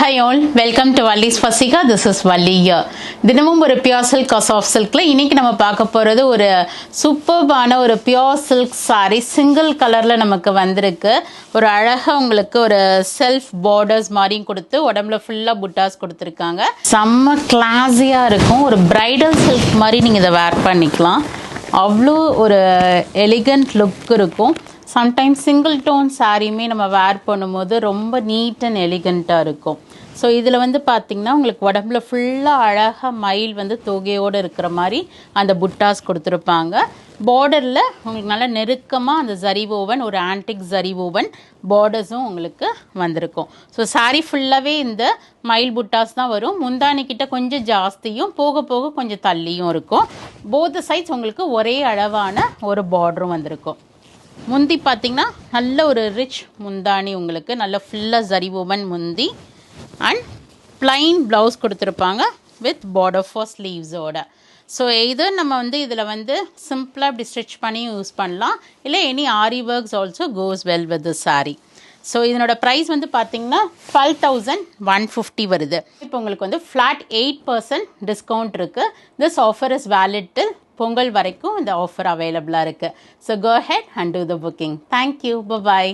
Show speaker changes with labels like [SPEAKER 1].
[SPEAKER 1] Hi all, welcome to Valli's Fasika. This is Valli here. தினமும் ஒரு pure silk soft சில்க்ல இன்னைக்கு நம்ம பார்க்க போறது ஒரு சூப்பர்பான ஒரு பியூர் சில்க் saree சிங்கிள் கலர்ல நமக்கு வந்திருக்கு. ஒரு அழகா உங்களுக்கு ஒரு செல்ஃப் பார்டர்ஸ் மாதிரியும் கொடுத்து உடம்புல ஃபுல்லா புட்டாஸ் கொடுத்துருக்காங்க. செம்ம கிளாஸியா இருக்கும். ஒரு பிரைடல் சில்க் மாதிரி நீங்க இதை வேர் பண்ணிக்கலாம். அவ்வளோ ஒரு எலிகண்ட் லுக் இருக்கும். சம்டைம்ஸ் சிங்கிள் டோன் சாரியுமே நம்ம வேர் பண்ணும்போது ரொம்ப நீட் அண்ட் எலிகண்ட்டாக இருக்கும். ஸோ இதில் வந்து பார்த்திங்கன்னா உங்களுக்கு உடம்புல ஃபுல்லாக அழகாக மயில் வந்து தொகையோடு இருக்கிற மாதிரி அந்த புட்டாஸ் கொடுத்துருப்பாங்க. பார்டரில் உங்களுக்கு நல்லா நெருக்கமாக அந்த ஜரி ஓவன் ஒரு ஆன்டிக் ஜரி ஓவன் பார்டர்ஸும் உங்களுக்கு வந்திருக்கும். ஸோ சாரீ ஃபுல்லாகவே இந்த மயில் புட்டாஸ் தான் வரும். முந்தானிக்கிட்ட கொஞ்சம் ஜாஸ்தியும் போக போக கொஞ்சம் தள்ளியும் இருக்கும். போத் சைட்ஸ் உங்களுக்கு ஒரே அளவான ஒரு பார்டரும் வந்திருக்கும். முந்தி பார்த்திங்கன்னா நல்ல ஒரு ரிச் முந்தானி உங்களுக்கு நல்ல ஃபுல்லாக ஜரி ஓவன் முந்தி அண்ட் பிளைன் ப்ளவுஸ் கொடுத்துருப்பாங்க வித் பார்டர் ஃபார் ஸ்லீவ்ஸோட. ஸோ இது நம்ம வந்து இதில் வந்து சிம்பிளாக இப்படி ஸ்டிச் பண்ணி யூஸ் பண்ணலாம். இல்லை any aari works also goes well with the sari. So இதனோட ப்ரைஸ் வந்து பார்த்திங்கன்னா 12,150 வருது. இப்போ உங்களுக்கு வந்து ஃப்ளாட் 8% டிஸ்கவுண்ட் இருக்குது. This offer is valid till Pongal வரைக்கும் இந்த ஆஃபர் அவைலபிளாக இருக்குது. So go ahead and do the booking. Thank you. By.